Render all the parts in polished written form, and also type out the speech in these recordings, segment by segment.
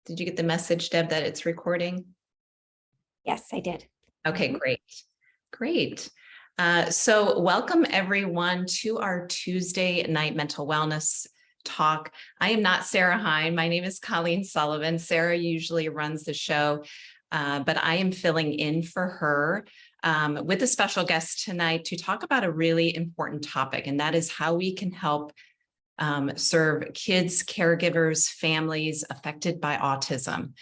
Did you get the message, Deb, that it's recording? Yes, I did. Okay, great. Great. So welcome everyone to our Tuesday night mental wellness talk. I am not Sarah Hine. My name is Colleen Sullivan. Sarah usually runs the show, but I am filling in for her with a special guest tonight to talk about a really important topic, and that is how we can help serve kids, caregivers, families affected by autism.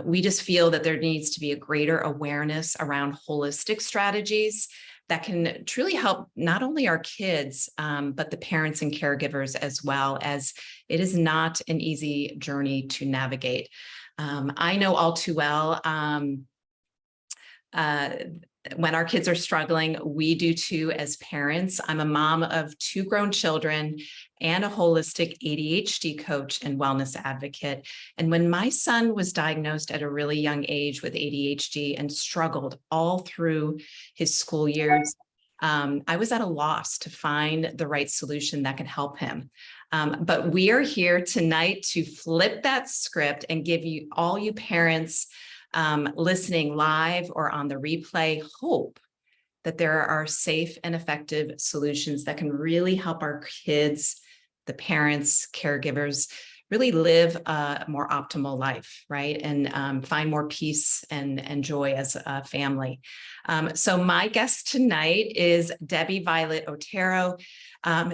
We just feel that there needs to be a greater awareness around holistic strategies that can truly help not only our kids, but the parents and caregivers as well, as it is not an easy journey to navigate. I know all too well, when our kids are struggling, we do too as parents. I'm a mom of 2 grown children and a holistic ADHD coach and wellness advocate. And when my son was diagnosed at a really young age with ADHD and struggled all through his school years, I was at a loss to find the right solution that could help him. But we are here tonight to flip that script and give you, all you parents listening live or on the replay, hope that there are safe and effective solutions that can really help our kids, the parents, caregivers, really live a more optimal life, right? And find more peace and joy as a family. So my guest tonight is Violett Otero.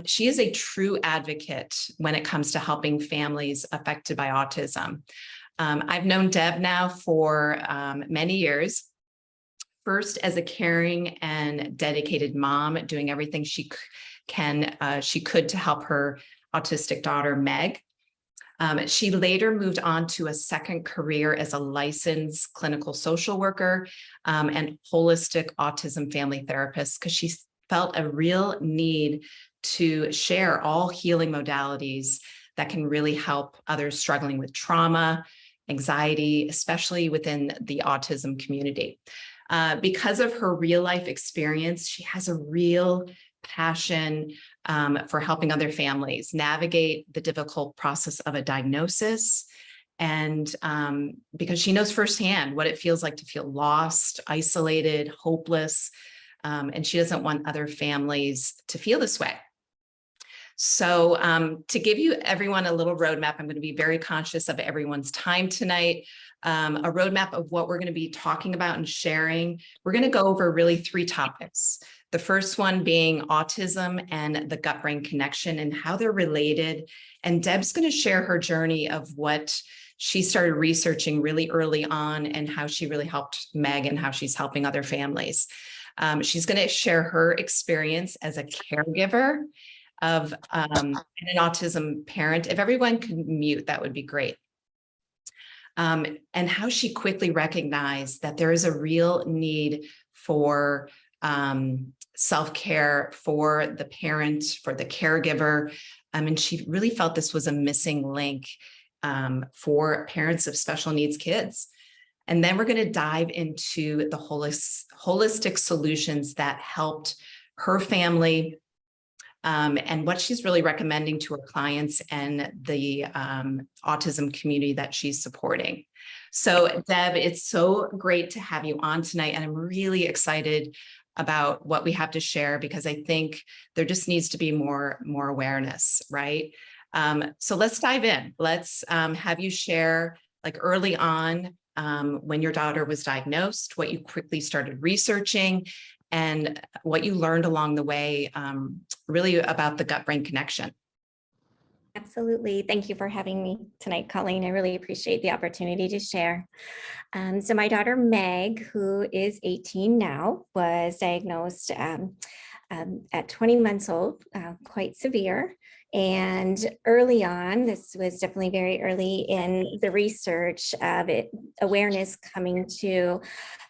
She is a true advocate when it comes to helping families affected by autism. I've known Deb now for many years, first as a caring and dedicated mom, doing everything she could to help her autistic daughter, Meg. She later moved on to a second career as a licensed clinical social worker and holistic autism family therapist, because she felt a real need to share all healing modalities that can really help others struggling with trauma, anxiety, especially within the autism community. Because of her real life experience, she has a real passion for helping other families navigate the difficult process of a diagnosis. And because she knows firsthand what it feels like to feel lost, isolated, hopeless, and she doesn't want other families to feel this way. So to give you everyone a little roadmap, I'm going to be very conscious of everyone's time tonight. A roadmap of what we're going to be talking about and sharing. We're going to go over really 3 topics. The first one being autism and the gut-brain connection and how they're related. And Deb's going to share her journey of what she started researching really early on and how she really helped Meg and how she's helping other families. She's going to share her experience as a caregiver of an autism parent. If everyone could mute, that would be great. And how she quickly recognized that there is a real need for self-care for the parent, for the caregiver. And she really felt this was a missing link for parents of special needs kids. And then we're going to dive into the holistic solutions that helped her family, and what she's really recommending to her clients and the autism community that she's supporting. So Deb, it's so great to have you on tonight, and I'm really excited about what we have to share, because I think there just needs to be more awareness, right? So let's dive in. Let's have you share, like, early on when your daughter was diagnosed, what you quickly started researching, and what you learned along the way, really about the gut-brain connection. Absolutely. Thank you for having me tonight, Colleen. I really appreciate the opportunity to share. So my daughter, Meg, who is 18 now, was diagnosed at 20 months old, quite severe. And early on, this was definitely very early in the research of it, awareness coming to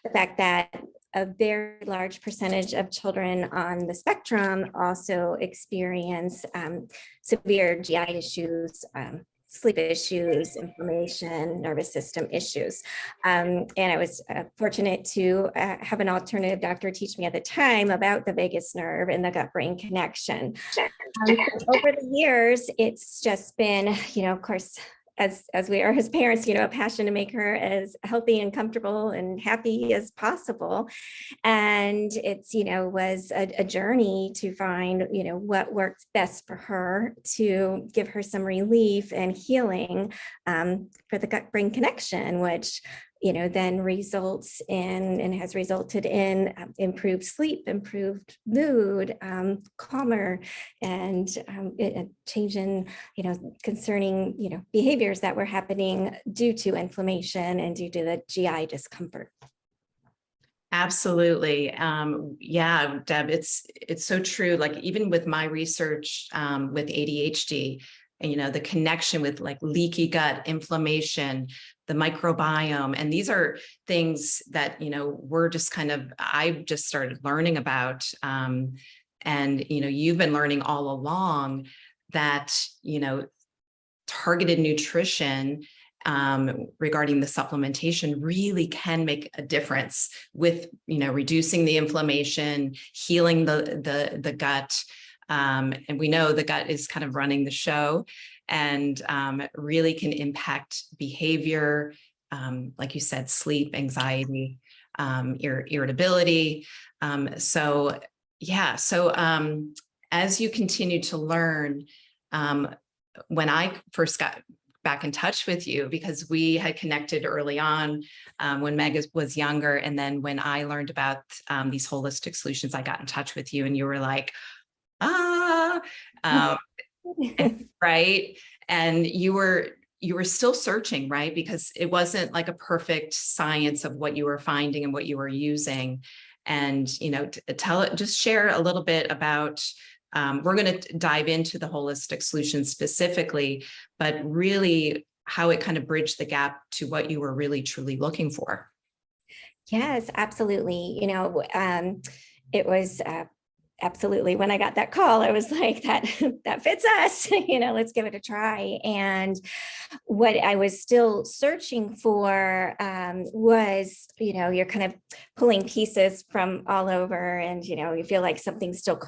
the fact that a very large percentage of children on the spectrum also experience severe GI issues, sleep issues, inflammation, nervous system issues. And I was fortunate to have an alternative doctor teach me at the time about the vagus nerve and the gut-brain connection. Over the years, it's just been, of course, as we are as parents, a passion to make her as healthy and comfortable and happy as possible. And it's, was a journey to find, what works best for her to give her some relief and healing for the gut brain connection, which then results in and has resulted in improved sleep, improved mood, calmer, and change in, concerning, behaviors that were happening due to inflammation and due to the GI discomfort. Absolutely. Yeah, Deb, it's so true. Like even with my research with ADHD, and the connection with like leaky gut, inflammation, the microbiome, and these are things that we're just I just started learning about, and you've been learning all along that targeted nutrition regarding the supplementation really can make a difference with reducing the inflammation, healing the gut. And we know the gut is kind of running the show, and really can impact behavior, like you said, sleep, anxiety, irritability. So as you continue to learn, when I first got back in touch with you, because we had connected early on when Meg was younger, and then when I learned about these holistic solutions, I got in touch with you, and you were like, right. And you were still searching, right? Because it wasn't like a perfect science of what you were finding and what you were using. And, just share a little bit about, we're going to dive into the holistic solution specifically, but really how it kind of bridged the gap to what you were really truly looking for. Yes, absolutely. It was absolutely, when I got that call, I was like, that fits us, let's give it a try. And what I was still searching for was, you're kind of pulling pieces from all over, and, you feel like something's still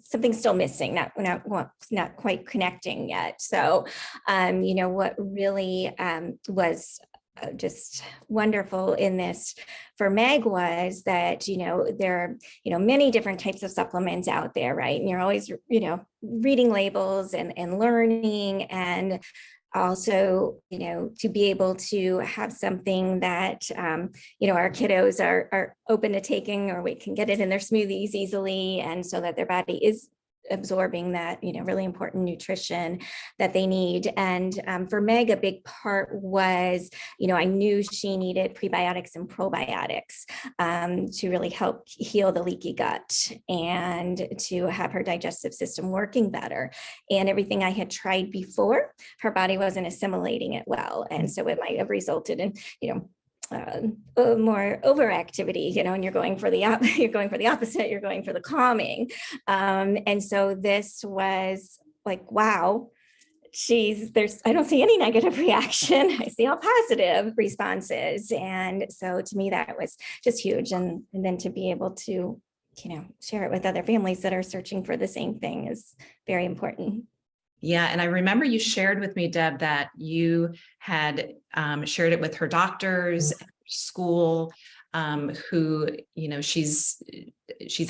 something's still missing, not quite connecting yet. So, what really was just wonderful in this for Meg was that, there are, many different types of supplements out there, right? And you're always, reading labels and learning, and also, to be able to have something that, our kiddos are open to taking, or we can get it in their smoothies easily. And so that their body is absorbing that, really important nutrition that they need. And for Meg, a big part was, I knew she needed prebiotics and probiotics to really help heal the leaky gut and to have her digestive system working better. And everything I had tried before, her body wasn't assimilating it well. And so it might have resulted in, more overactivity, and you're going for the opposite, you're going for the calming. And so this was like, wow, I don't see any negative reaction. I see all positive responses. And so to me, that was just huge. And then to be able to, share it with other families that are searching for the same thing is very important. Yeah. And I remember you shared with me, Deb, that you had shared it with her doctors, school, who, she's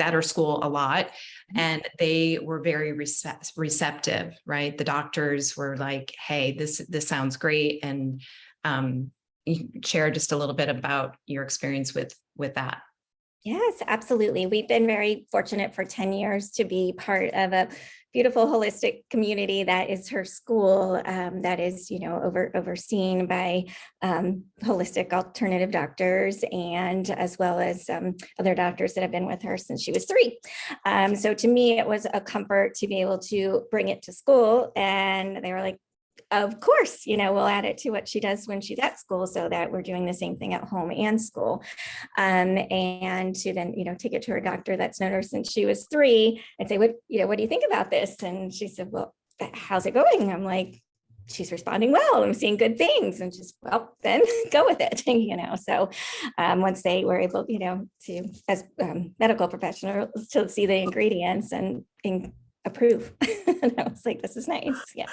at her school a lot, and they were very receptive, right? The doctors were like, hey, this sounds great. And you share just a little bit about your experience with that. Yes, absolutely. We've been very fortunate for 10 years to be part of a beautiful holistic community that is her school, that is, overseen by holistic alternative doctors, and as well as other doctors that have been with her since she was 3. So to me, it was a comfort to be able to bring it to school, and they were like, of course, we'll add it to what she does when she's at school, so that we're doing the same thing at home and school. And to then, take it to her doctor that's known her since she was 3 and say, what do you think about this? And she said, well, how's it going? I'm like, she's responding well. I'm seeing good things. And just, well, then go with it, So once they were able, to, as medical professionals, to see the ingredients and approve. And I was like, this is nice. Yeah.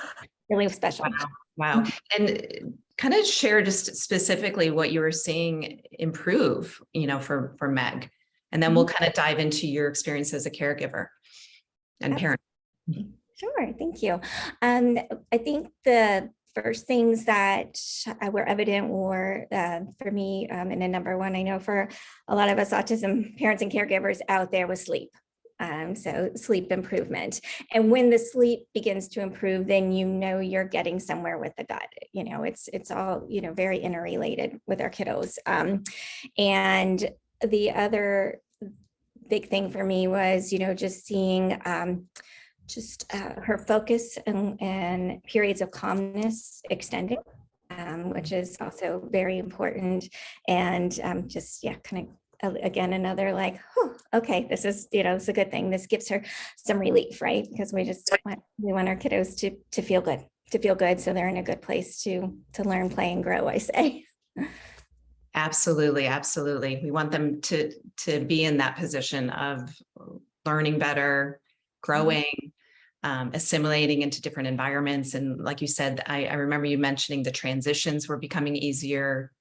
really special. Wow. Wow. And kind of share just specifically what you were seeing improve, for Meg. And then we'll kind of dive into your experience as a caregiver and parent. Sure, thank you. I think the first things that were evident were for me, and a number one, I know for a lot of us autism parents and caregivers out there, was sleep. So sleep improvement. And when the sleep begins to improve, then you're getting somewhere with the gut. It's all, very interrelated with our kiddos. And the other big thing for me was, just seeing her focus and periods of calmness extending, which is also very important. And kind of, again, another like, okay, this is, it's a good thing. This gives her some relief, right? Because we want our kiddos to feel good. So they're in a good place to learn, play, and grow, I say. Absolutely. Absolutely. We want them to be in that position of learning better, growing, assimilating into different environments. And like you said, I remember you mentioning the transitions were becoming easier.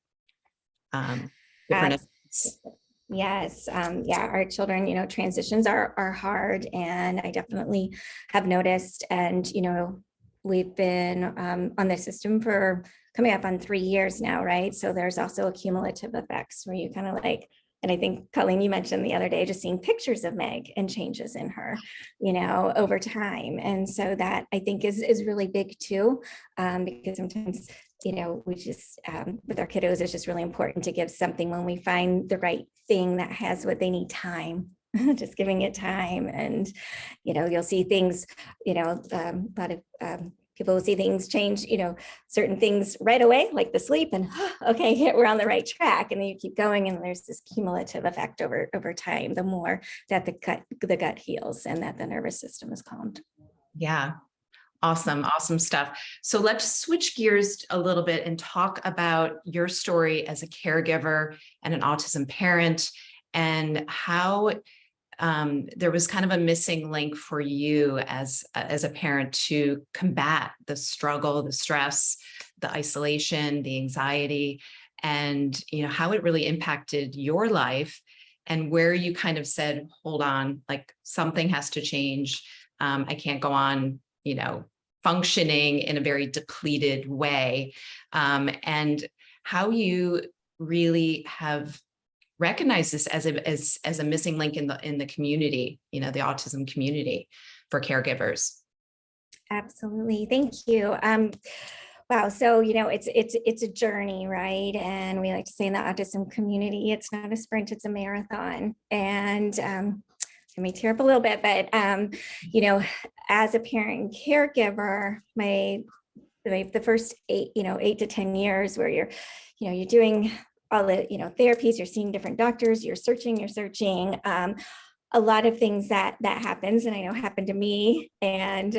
Yes. Our children, transitions are hard, and I definitely have noticed, and, we've been on the system for coming up on 3 years now, right? So there's also cumulative effects where you kind of like, and I think, Colleen, you mentioned the other day, just seeing pictures of Meg and changes in her, over time. And so that I think is really big too, because sometimes, we just, with our kiddos, it's just really important to give something when we find the right thing that has what they need time, just giving it time. And, you'll see things, a lot of people will see things change, certain things right away, like the sleep, and okay, we're on the right track. And then you keep going, and there's this cumulative effect over time, the more that the gut heals and that the nervous system is calmed. Yeah. Awesome. Awesome stuff. So let's switch gears a little bit and talk about your story as a caregiver and an autism parent, and how there was kind of a missing link for you as a parent to combat the struggle, the stress, the isolation, the anxiety, and how it really impacted your life, and where you kind of said, hold on, like something has to change. I can't go on, functioning in a very depleted way, and how you really have recognized this as a missing link in the community, the autism community for caregivers. Absolutely. Thank you. Wow. So, it's a journey, right? And we like to say in the autism community, it's not a sprint, it's a marathon. And I may tear up a little bit, but, as a parent and caregiver, the first 8 to 10 years where you're doing all the, therapies, you're seeing different doctors, you're searching, a lot of things that happens. And I know happened to me, and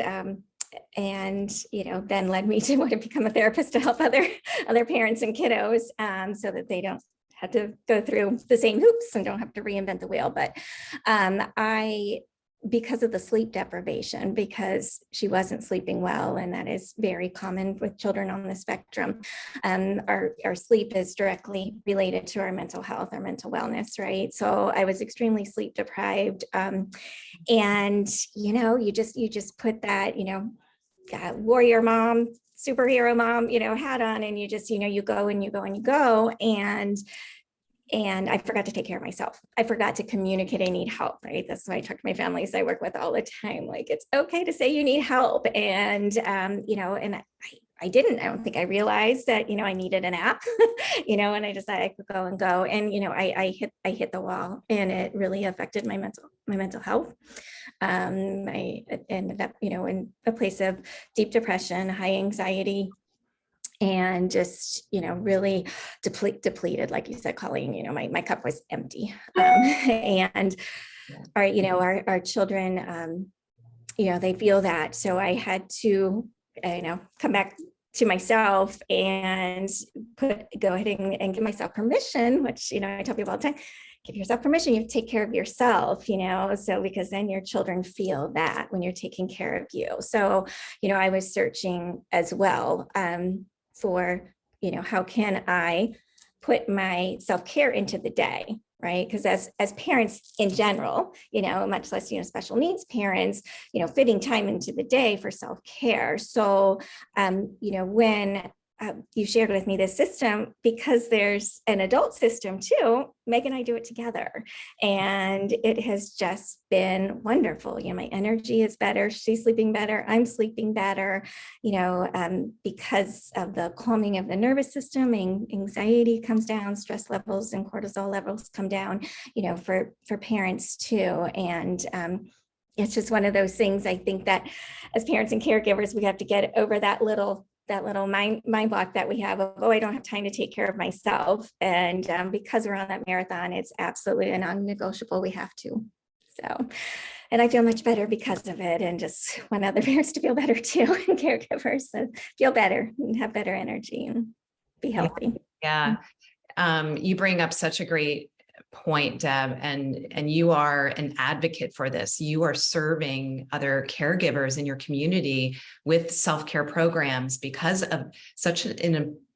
then led me to want to become a therapist to help other parents and kiddos, so that they don't have to go through the same hoops and don't have to reinvent the wheel. But because of the sleep deprivation, because she wasn't sleeping well, and that is very common with children on the spectrum. Our sleep is directly related to our mental health, our mental wellness, right? So I was extremely sleep deprived. And, you just put that, warrior mom, superhero mom, hat on, and you just, you go and you go and you go. And I forgot to take care of myself. I forgot to communicate I need help, right? That's why I talk to my families I work with all the time. Like, it's okay to say you need help. And, and I don't think I realized that, I needed an app, and I decided I could go and go. And, I hit the wall, and it really affected my mental health. I ended up, in a place of deep depression, high anxiety, and just, really depleted, like you said, Colleen, my cup was empty. And our children, they feel that. So I had to, come back to myself and go ahead and give myself permission, which, I tell people all the time, give yourself permission. You have to take care of yourself, so because then your children feel that when you're taking care of you. So, I was searching as well for, how can I put my self-care into the day, right? Because as parents in general, much less, special needs parents, fitting time into the day for self-care. So, when you shared with me this system, because there's an adult system too, Meg and I do it together. And it has just been wonderful. My energy is better. She's sleeping better. I'm sleeping better, because of the calming of the nervous system, anxiety comes down, stress levels and cortisol levels come down, for parents too. And it's just one of those things, I think, that as parents and caregivers, we have to get over that little mind block that we have of, oh, I don't have time to take care of myself. And because we're on that marathon, it's absolutely a non-negotiable. We have to. So, and I feel much better because of it, and just want other parents to feel better too, and caregivers so feel better and have better energy and be healthy. Yeah. You bring up such a great point, Deb, and you are an advocate for this. You are serving other caregivers in your community with self-care programs because of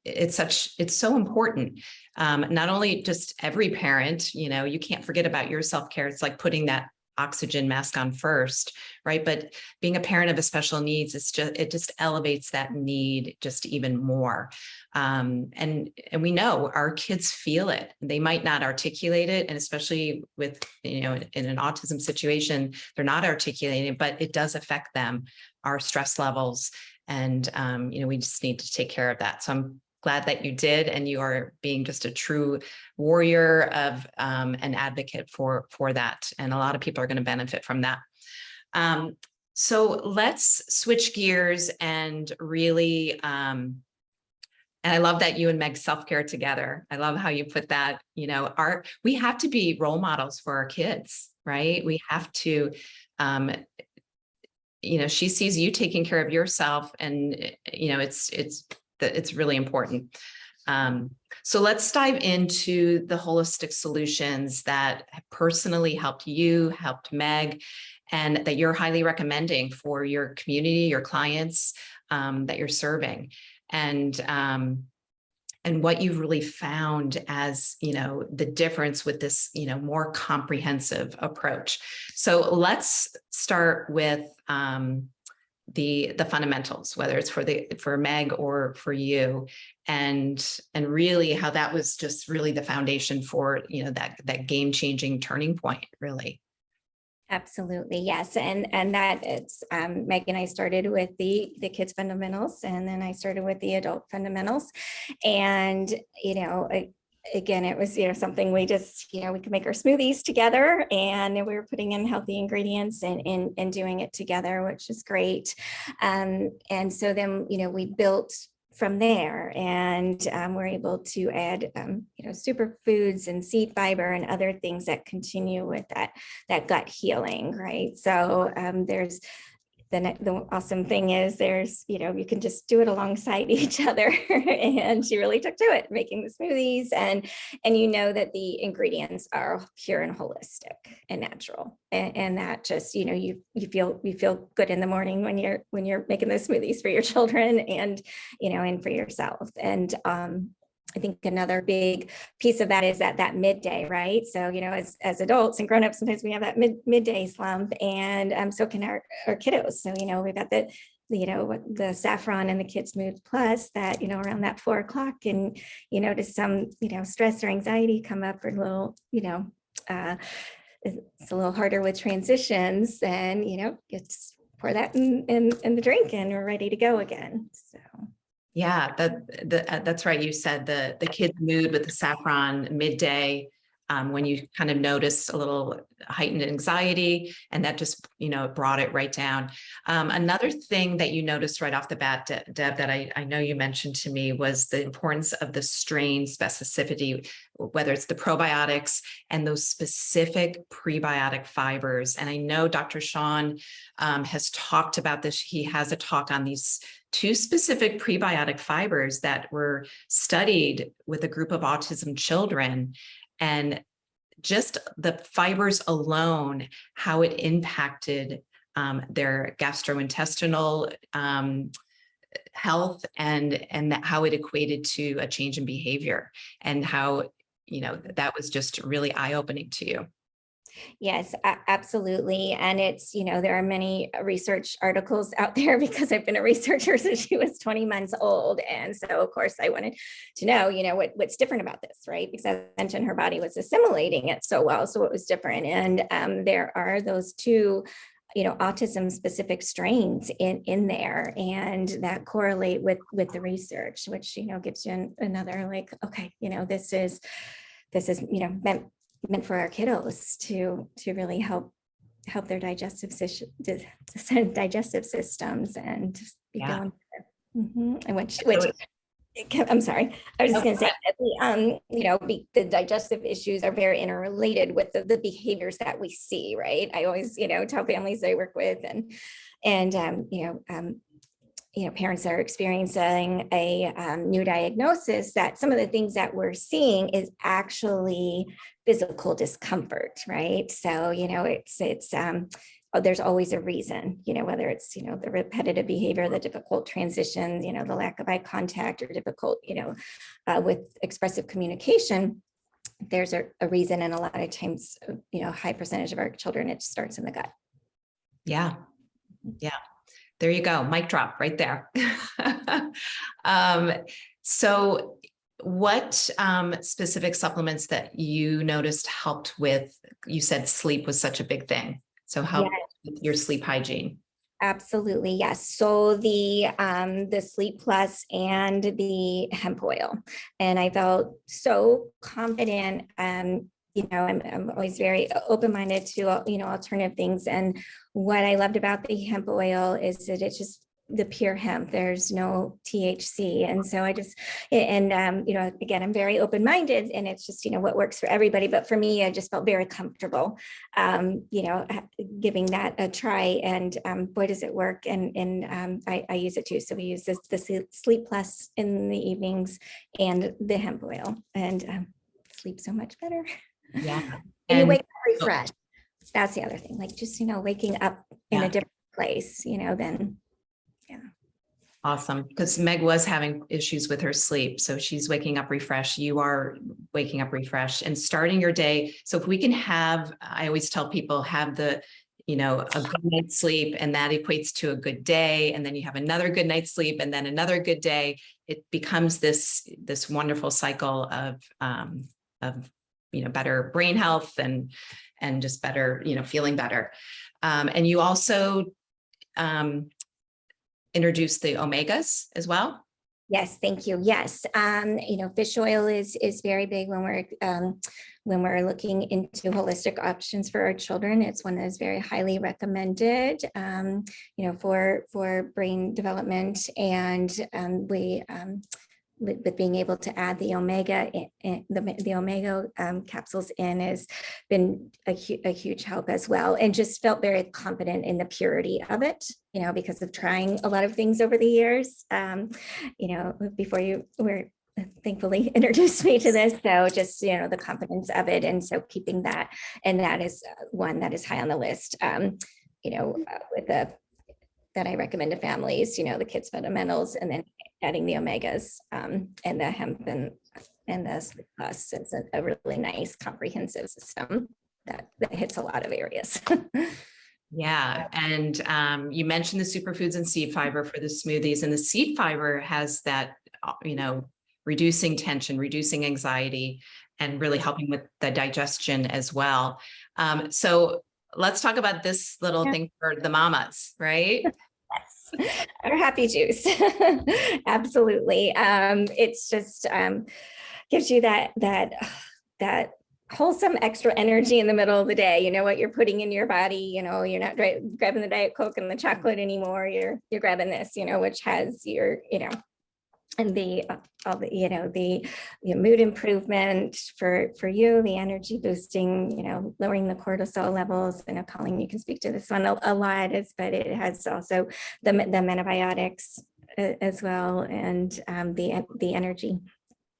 it's so important. Not only just every parent, you can't forget about your self-care. It's like putting that oxygen mask on first, right? But being a parent of a special needs, it just elevates that need just even more. And we know our kids feel it. They might not articulate it, and especially with, in an autism situation, they're not articulating it, but it does affect them, our stress levels. And, we just need to take care of that. So I'm glad that you did, and you are being just a true warrior of an advocate for that. And a lot of people are going to benefit from that. So let's switch gears and really, and I love that you and Meg self-care together. I love how you put that, we have to be role models for our kids, right? We have to, she sees you taking care of yourself, and, it's really important. So let's dive into the holistic solutions that have personally helped you, helped Meg, and that you're highly recommending for your community, your clients that you're serving. And what you've really found as, the difference with this, more comprehensive approach. So let's start with the fundamentals, whether it's for Meg or for you, and really how that was just really the foundation for, that game-changing turning point, really. Absolutely. Yes. And that it's Meg and I started with the kids fundamentals, and then I started with the adult fundamentals. And, again, it was, something we just, we could make our smoothies together, and we were putting in healthy ingredients and doing it together, which is great. And so then, we built from there, and we're able to add, superfoods and seed fiber and other things that continue with that gut healing, right? So there's the awesome thing is there's, you can just do it alongside each other. And she really took to it, making the smoothies, and that the ingredients are pure and holistic and natural. And that just, you feel good in the morning when you're making those smoothies for your children and, and for yourself. And I think another big piece of that is that midday, right? So, as adults and grownups, sometimes we have that midday slump, and so can our kiddos. So, we've got the saffron and the Kids Mood Plus that, around that 4 o'clock, and, does some, stress or anxiety come up, or a little, it's a little harder with transitions, and, just pour that in the drink, and we're ready to go again. So. Yeah, that's right. You said the Kids Mood with the saffron midday, when you kind of notice a little heightened anxiety, and that just, brought it right down. Another thing that you noticed right off the bat, Deb, that I know you mentioned to me, was the importance of the strain specificity, whether it's the probiotics and those specific prebiotic fibers. And I know Dr. Sean has talked about this. He has a talk on these 2 specific prebiotic fibers that were studied with a group of autism children. And just the fibers alone, how it impacted their gastrointestinal health, and that how it equated to a change in behavior, and how, that was just really eye-opening to you. Yes, absolutely. And it's, there are many research articles out there because I've been a researcher since she was 20 months old. And so, of course, I wanted to know, what's different about this, right? Because I mentioned her body was assimilating it so well. So what was different? And there are those two autism specific strains in there, and that correlate with the research, which, gives you another like, okay, this is meant for our kiddos to really help their digestive systems and just be going better. And which I'm sorry, I was just going to say that the digestive issues are very interrelated with the behaviors that we see, right? I always, tell families I work with and parents are experiencing a new diagnosis, that some of the things that we're seeing is actually physical discomfort, right? So, there's always a reason, whether it's, the repetitive behavior, the difficult transitions, the lack of eye contact, or difficult, with expressive communication. There's a reason. And a lot of times, high percentage of our children, it starts in the gut. Yeah. Yeah. There you go. Mic drop right there. So what specific supplements that you noticed helped with, you said sleep was such a big thing. So help with your sleep hygiene. Absolutely. Yes. So the Sleep Plus and the hemp oil, and I felt so confident. I'm always very open-minded to, alternative things. And what I loved about the hemp oil is that it's just the pure hemp. There's no THC. And so I just, again, I'm very open-minded, and it's just, what works for everybody. But for me, I just felt very comfortable, giving that a try, and boy, does it work. And I use it too. So we use the Sleep Plus in the evenings and the hemp oil, and sleep so much better. Yeah. And you wake up refreshed. That's the other thing, like just, waking up in a different place, then, yeah. Awesome. Because Meg was having issues with her sleep. So she's waking up refreshed. You are waking up refreshed and starting your day. So if we can have, I always tell people, have a good night's sleep, and that equates to a good day. And then you have another good night's sleep, and then another good day. It becomes this wonderful cycle of better brain health and just better, feeling better. And you also introduced the omegas as well. Yes, thank you. Yes, fish oil is very big when we're looking into holistic options for our children. It's one that is very highly recommended, for brain development, and we. With being able to add the omega, the omega capsules in has been a huge help as well, and just felt very confident in the purity of it, because of trying a lot of things over the years, before you were thankfully introduced me to this. So just, the confidence of it. And so keeping that, and that is one that is high on the list, with that I recommend to families, the kids fundamentals, and then adding the omegas, and the hemp and the Sleep Plus. It's a really nice comprehensive system that hits a lot of areas. Yeah. And you mentioned the superfoods and seed fiber for the smoothies, and the seed fiber has that, reducing tension, reducing anxiety, and really helping with the digestion as well. So let's talk about this little thing for the mamas, right? Yes, our happy juice. Absolutely. It's just gives you that wholesome extra energy in the middle of the day. You know what you're putting in your body. You're not grabbing the Diet Coke and the chocolate anymore. You're grabbing this, which has your, and the mood improvement for you, the energy boosting, lowering the cortisol levels. I know, Colleen, you can speak to this one a lot, but it has also the antibiotics as well, and the energy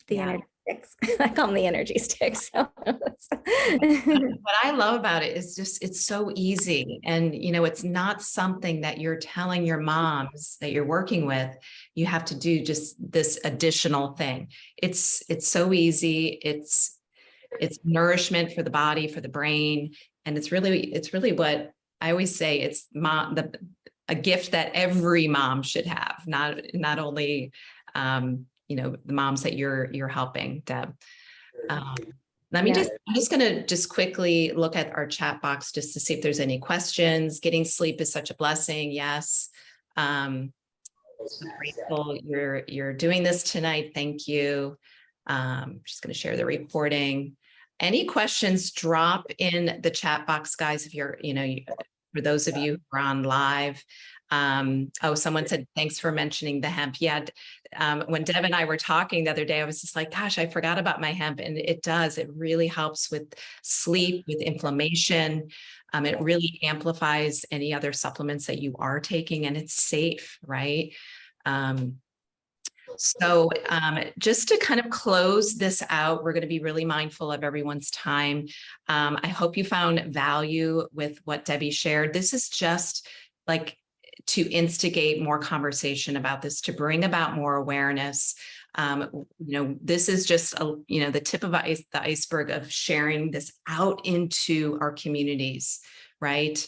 the Yeah. energy sticks. I call them the energy sticks. So. What I love about it is just, it's so easy. And, it's not something that you're telling your moms that you're working with, you have to do just this additional thing. It's so easy. It's nourishment for the body, for the brain. And it's really what I always say, it's a gift that every mom should have, not only, the moms that you're helping, Deb. I'm just going to just quickly look at our chat box just to see if there's any questions. Getting sleep is such a blessing. Yes. So grateful you're doing this tonight. Thank you. Just going to share the reporting. Any questions, drop in the chat box, guys, if you're, for those of you who are on live. Someone said, thanks for mentioning the hemp. Yeah. When Deb and I were talking the other day, I was just like, gosh, I forgot about my hemp. And it really helps with sleep, with inflammation. It really amplifies any other supplements that you are taking, and it's safe, right? So just to kind of close this out, we're going to be really mindful of everyone's time. I hope you found value with what Debbie shared. This is just like to instigate more conversation about this, to bring about more awareness. This is just, the tip of the iceberg of sharing this out into our communities, right?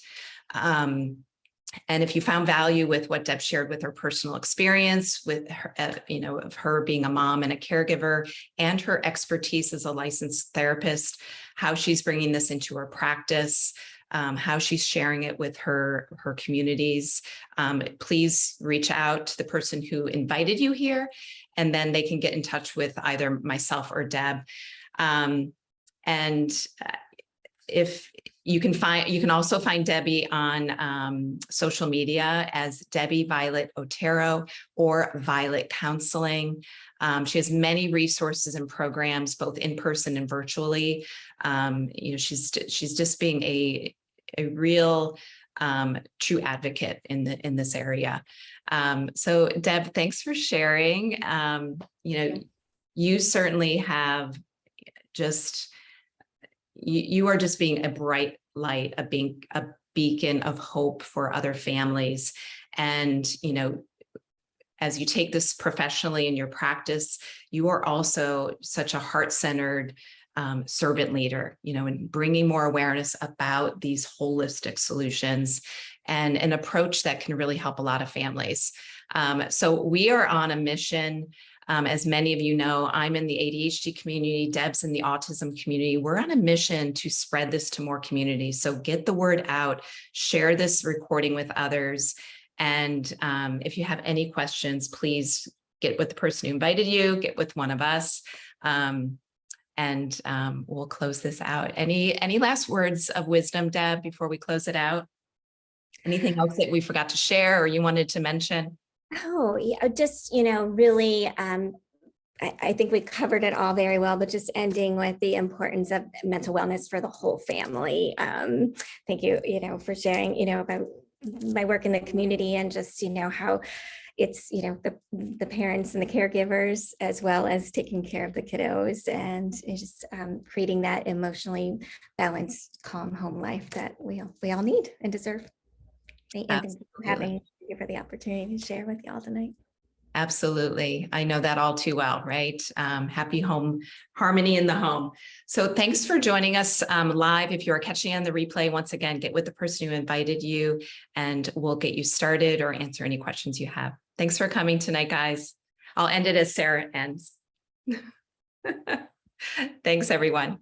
And if you found value with what Deb shared with her personal experience with her, of her being a mom and a caregiver, and her expertise as a licensed therapist, how she's bringing this into her practice, how she's sharing it with her communities, please reach out to the person who invited you here, and then they can get in touch with either myself or Deb. If you can also find Debbie on social media as Debbie Violett Otero or Violett Counseling. She has many resources and programs, both in person and virtually. She's just being a real true advocate in this area. So Deb, thanks for sharing. You certainly have just, you are just being a bright light, being a beacon of hope for other families. And, as you take this professionally in your practice, you are also such a heart-centered servant leader, and bringing more awareness about these holistic solutions and an approach that can really help a lot of families. So we are on a mission. As many of you know, I'm in the ADHD community, Deb's in the autism community. We're on a mission to spread this to more communities. So get the word out, share this recording with others. And if you have any questions, please get with the person who invited you, get with one of us, and we'll close this out. Any last words of wisdom, Deb, before we close it out? Anything else that we forgot to share or you wanted to mention? Oh, yeah, just, really, I think we covered it all very well, but just ending with the importance of mental wellness for the whole family. Thank you, for sharing, about my work in the community, and just, how it's, the parents and the caregivers, as well as taking care of the kiddos, and it's just creating that emotionally balanced, calm home life that we all need and deserve. And thank you for the opportunity to share with y'all tonight. Absolutely. I know that all too well, right? Happy home, harmony in the home. So thanks for joining us live. If you're catching on the replay, once again, get with the person who invited you and we'll get you started or answer any questions you have. Thanks for coming tonight, guys. I'll end it as Sarah ends. Thanks, everyone.